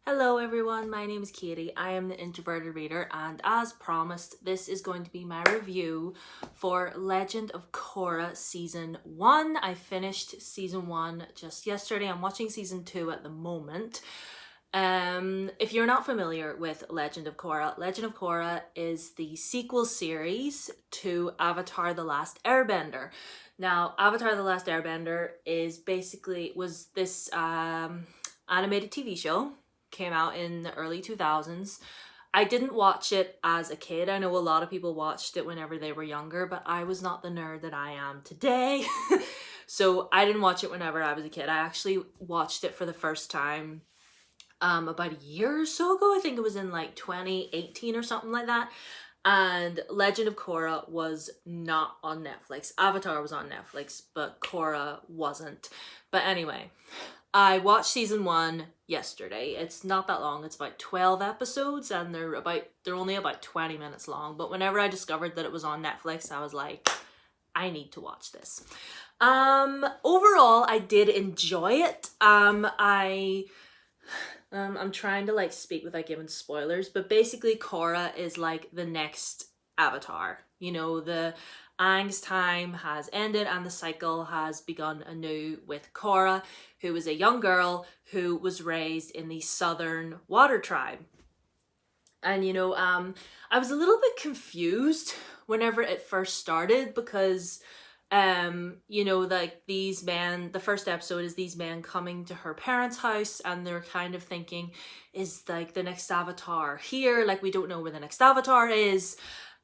Hello everyone, my name is Katie. I am the Introverted Reader, and as promised, this is going to be my review for Legend of Korra Season 1. I finished Season 1 just yesterday. I'm watching Season 2 at the moment. If you're not familiar with Legend of Korra is the sequel series to Avatar The Last Airbender. Now, Avatar The Last Airbender was this animated TV show, came out in the early 2000s. I didn't watch it as a kid. I know a lot of people watched it whenever they were younger, but I was not the nerd that I am today. So I didn't watch it whenever I was a kid. I actually watched it for the first time about a year or so ago. I think it was in like 2018 or something like that. And Legend of Korra was not on Netflix. Avatar was on Netflix, but Korra wasn't. But anyway, I watched season 1 yesterday. It's not that long. It's about 12 episodes and they're only about 20 minutes long. But whenever I discovered that it was on Netflix, I was like, I need to watch this. Overall, I did enjoy it. I'm trying to like speak without giving spoilers, but basically Korra is like the next Avatar. You know, the Aang's time has ended and the cycle has begun anew with Korra, who is a young girl who was raised in the Southern Water Tribe. And I was a little bit confused whenever it first started because like these men, the first episode is these men coming to her parents' house and they're kind of thinking, is like the next Avatar here? Like, we don't know where the next Avatar is.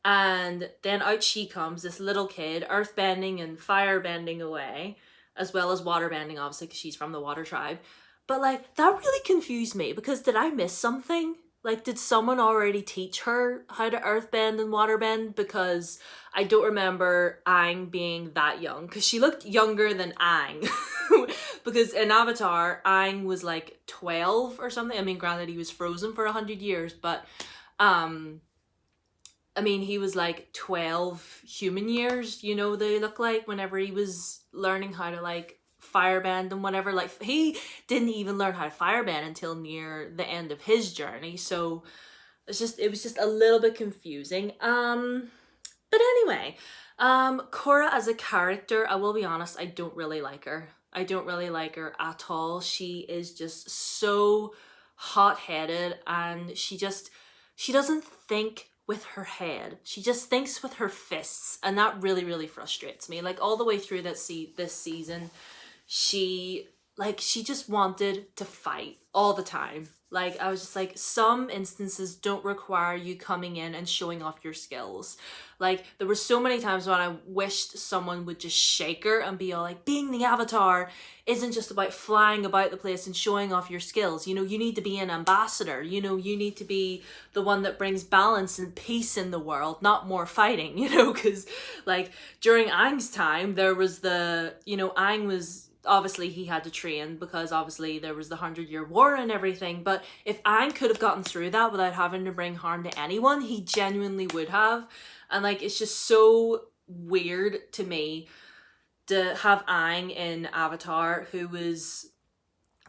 And then out she comes, this little kid, earthbending and firebending away, as well as waterbending, obviously, because she's from the Water Tribe. But like, that really confused me because did I miss something? Like, did someone already teach her how to earthbend and waterbend? Because I don't remember Aang being that young, because she looked younger than Aang. Because in Avatar, Aang was like 12 or something. I mean, granted, he was frozen for 100 years, but he was like 12 human years, they look like, whenever he was learning how to like firebend and whatever. Like, he didn't even learn how to firebend until near the end of his journey. So it was just a little bit confusing. But anyway, Korra as a character, I will be honest, I don't really like her. I don't really like her at all. She is just so hot-headed and she doesn't think with her head. She just thinks with her fists, and that really, really frustrates me. Like, all the way through this season, she just wanted to fight all the time. Like, I was just like, some instances don't require you coming in and showing off your skills. Like, there were so many times when I wished someone would just shake her and be all like, being the Avatar isn't just about flying about the place and showing off your skills. You need to be an ambassador. You need to be the one that brings balance and peace in the world, not more fighting, because like during Aang's time, there was Aang was, obviously he had to train because obviously there was the 100-year war and everything, but if Aang could have gotten through that without having to bring harm to anyone, he genuinely would have. And like, it's just so weird to me to have Aang in Avatar, who was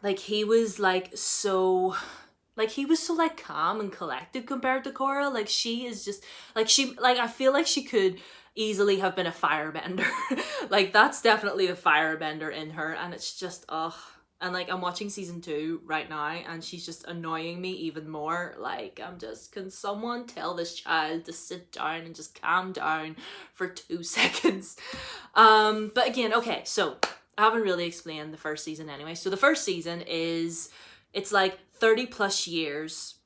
like, he was so calm and collected compared to Korra. Like, she is just I feel like she could easily have been a firebender. Like, that's definitely a firebender in her, and it's just and like, I'm watching season 2 right now and she's just annoying me even more. Like, can someone tell this child to sit down and just calm down for 2 seconds? But again, okay, so I haven't really explained the first season anyway. So the first season it's like 30 plus years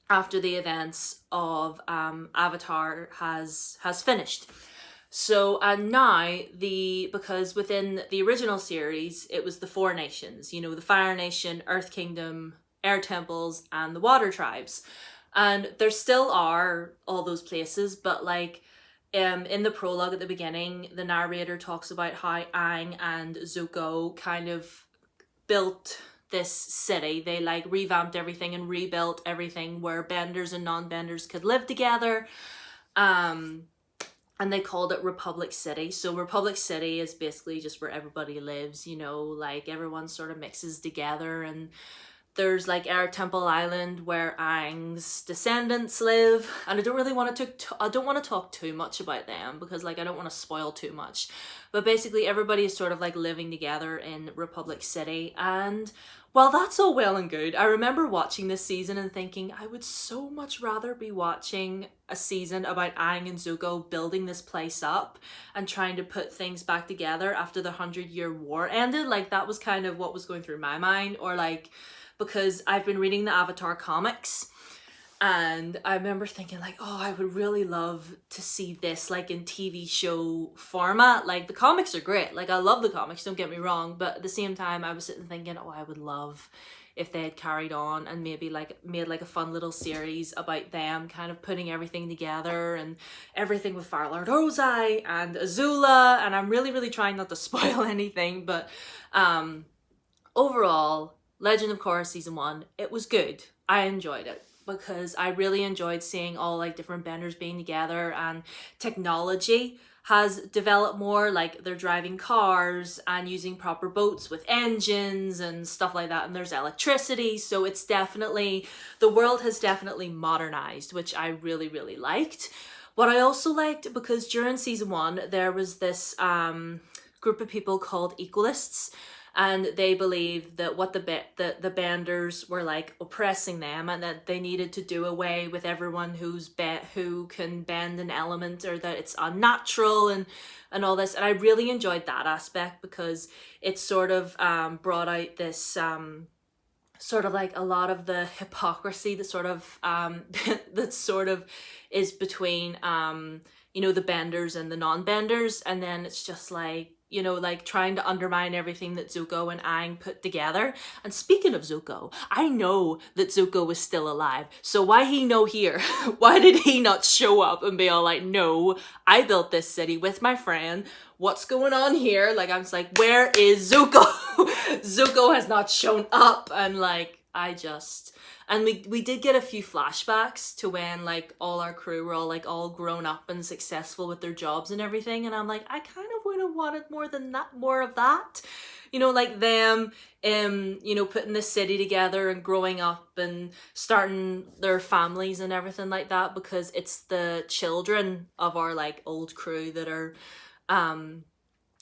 after the events of Avatar has finished. So, and now because within the original series, it was the 4 nations, the Fire Nation, Earth Kingdom, Air Temples, and the Water Tribes. And there still are all those places, but like, in the prologue at the beginning, the narrator talks about how Aang and Zuko kind of built this city. They like revamped everything and rebuilt everything where benders and non-benders could live together. And they called it Republic City. So Republic City is basically just where everybody lives, like everyone sort of mixes together, and there's like Air Temple Island where Aang's descendants live, and I don't really want to talk too much about them because like I don't want to spoil too much. But basically everybody is sort of like living together in Republic City, and while that's all well and good, I remember watching this season and thinking I would so much rather be watching a season about Aang and Zuko building this place up and trying to put things back together after the 100-year war ended. Like that was kind of what was going through my mind, or like, because I've been reading the Avatar comics and I remember thinking like, oh, I would really love to see this like in TV show format. Like the comics are great. Like I love the comics, don't get me wrong. But at the same time, I was sitting thinking, oh, I would love if they had carried on and maybe like made like a fun little series about them kind of putting everything together and everything with Fire Lord Ozai and Azula. And I'm really, really trying not to spoil anything. But overall, Legend of Korra Season 1, it was good. I enjoyed it, because I really enjoyed seeing all like different benders being together, and technology has developed more, like they're driving cars and using proper boats with engines and stuff like that, and there's electricity, so it's definitely, the world has definitely modernized, which I really, really liked. What I also liked, because during Season 1 there was this group of people called Equalists, and they believed that what the benders were like oppressing them, and that they needed to do away with everyone who can bend an element, or that it's unnatural and all this. And I really enjoyed that aspect, because it sort of brought out this sort of like a lot of the hypocrisy that sort of that sort of is between you know, the benders and the non-benders. And then it's just like, you know, like trying to undermine everything that Zuko and Aang put together. And speaking of Zuko, I know that Zuko was still alive. So why he no here? Why did he not show up and be all like, no, I built this city with my friend. What's going on here? Like, I'm just like, where is Zuko? Zuko has not shown up. And like, and we did get a few flashbacks to when like all our crew were all grown up and successful with their jobs and everything, and I'm like, I kind of would have wanted more of that, you know, like them you know, putting the city together and growing up and starting their families and everything like that, because it's the children of our like old crew that are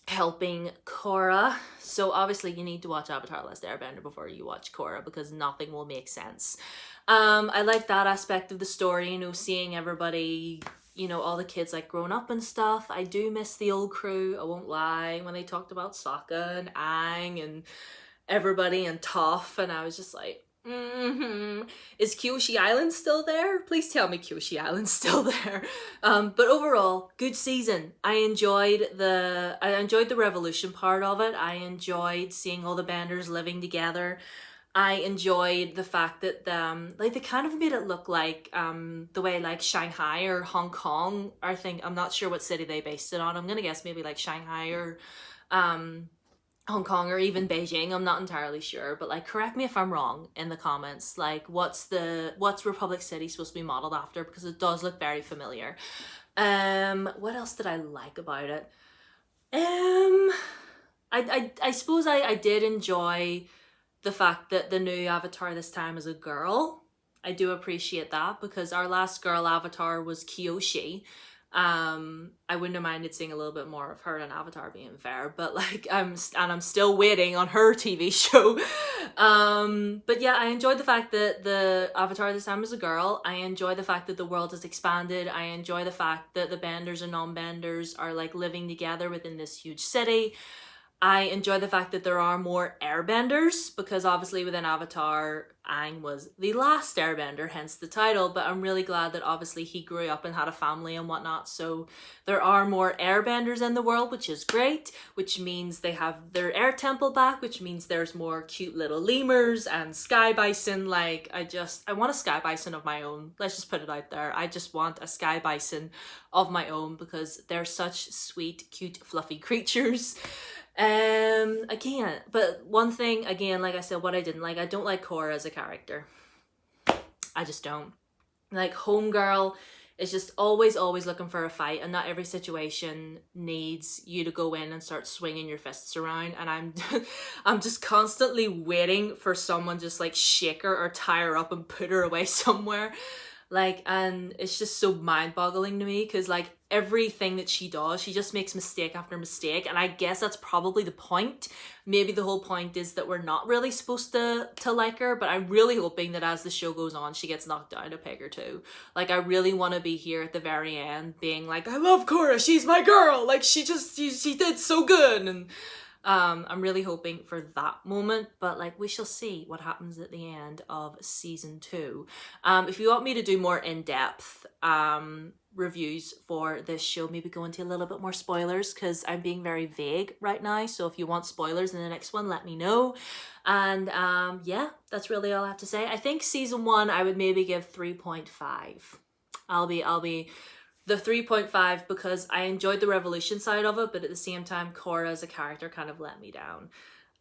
helping Korra. So obviously you need to watch Avatar: The Last Airbender before you watch Korra, because nothing will make sense. I like that aspect of the story, you know, seeing everybody, you know, all the kids like grown up and stuff. I do miss the old crew, I won't lie, when they talked about Sokka and Aang and everybody and Toph, and I was just like, is Kyoshi Island still there? Please tell me Kyoshi Island's still there. But overall, good season. I enjoyed the revolution part of it. I enjoyed seeing all the benders living together. I enjoyed the fact that like they kind of made it look like the way like Shanghai or Hong Kong, I'm not sure what city they based it on. I'm gonna guess maybe like Shanghai or Hong Kong, or even Beijing, I'm not entirely sure, but like correct me if I'm wrong in the comments. Like what's Republic City supposed to be modeled after, because it does look very familiar. What else did I like about it? I suppose I did enjoy the fact that the new avatar this time is a girl. I do appreciate that, because our last girl avatar was Kyoshi. I wouldn't have minded seeing a little bit more of her in Avatar, being fair, but like I'm still waiting on her TV show. But yeah, I enjoyed the fact that the Avatar this time is a girl. I enjoy the fact that the world has expanded. I enjoy the fact that the benders and non-benders are like living together within this huge city. I enjoy the fact that there are more airbenders, because obviously within Avatar, Aang was the last airbender, hence the title, but I'm really glad that obviously he grew up and had a family and whatnot, so there are more airbenders in the world, which is great, which means they have their air temple back, which means there's more cute little lemurs and sky bison. Like, I want a sky bison of my own. Let's just put it out there. I just want a sky bison of my own, because they're such sweet, cute, fluffy creatures. Again, but one thing, again, like I said, what I didn't like, I don't like Korra as a character. I just don't. Like, Homegirl is just always looking for a fight, and not every situation needs you to go in and start swinging your fists around. And I'm just constantly waiting for someone just like shake her or tie her up and put her away somewhere. Like, and it's just so mind-boggling to me, because like everything that she does, she just makes mistake after mistake. And I guess that's probably the point. Maybe the whole point is that we're not really supposed to like her, but I'm really hoping that as the show goes on, she gets knocked down a peg or two. Like, I really want to be here at the very end being like, I love Korra, she's my girl, like she did so good. And I'm really hoping for that moment, but like we shall see what happens at the end of season 2. If you want me to do more in-depth reviews for this show, maybe go into a little bit more spoilers, because I'm being very vague right now. So if you want spoilers in the next one, let me know. And yeah, that's really all I have to say. I think season 1 I would maybe give 3.5. I'll be the 3.5 because I enjoyed the revolution side of it, but at the same time, Korra as a character kind of let me down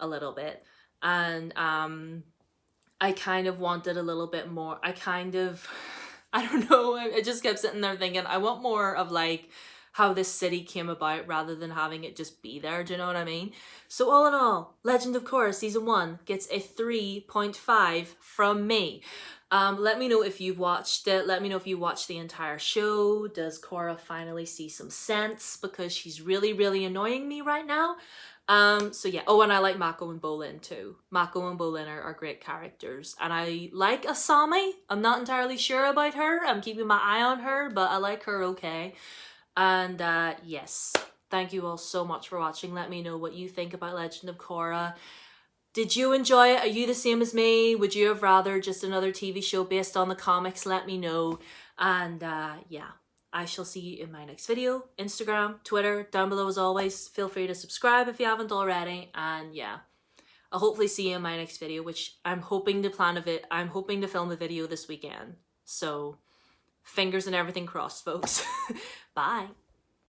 a little bit. And I kind of wanted a little bit more. I don't know, I just kept sitting there thinking, I want more of like how this city came about rather than having it just be there, do you know what I mean? So all in all, Legend of Korra season 1 gets a 3.5 from me. Let me know if you've watched it. Let me know if you watched the entire show. Does Korra finally see some sense? Because she's really annoying me right now. So yeah. Oh, and I like Mako and Bolin too. Mako and Bolin are great characters. And I like Asami. I'm not entirely sure about her. I'm keeping my eye on her, but I like her okay. And yes, thank you all so much for watching. Let me know what you think about Legend of Korra. Did you enjoy it? Are you the same as me? Would you have rather just another TV show based on the comics? Let me know. And yeah, I shall see you in my next video. Instagram, Twitter, down below as always. Feel free to subscribe if you haven't already. And yeah, I'll hopefully see you in my next video, which I'm hoping to film a video this weekend. So fingers and everything crossed, folks. Bye.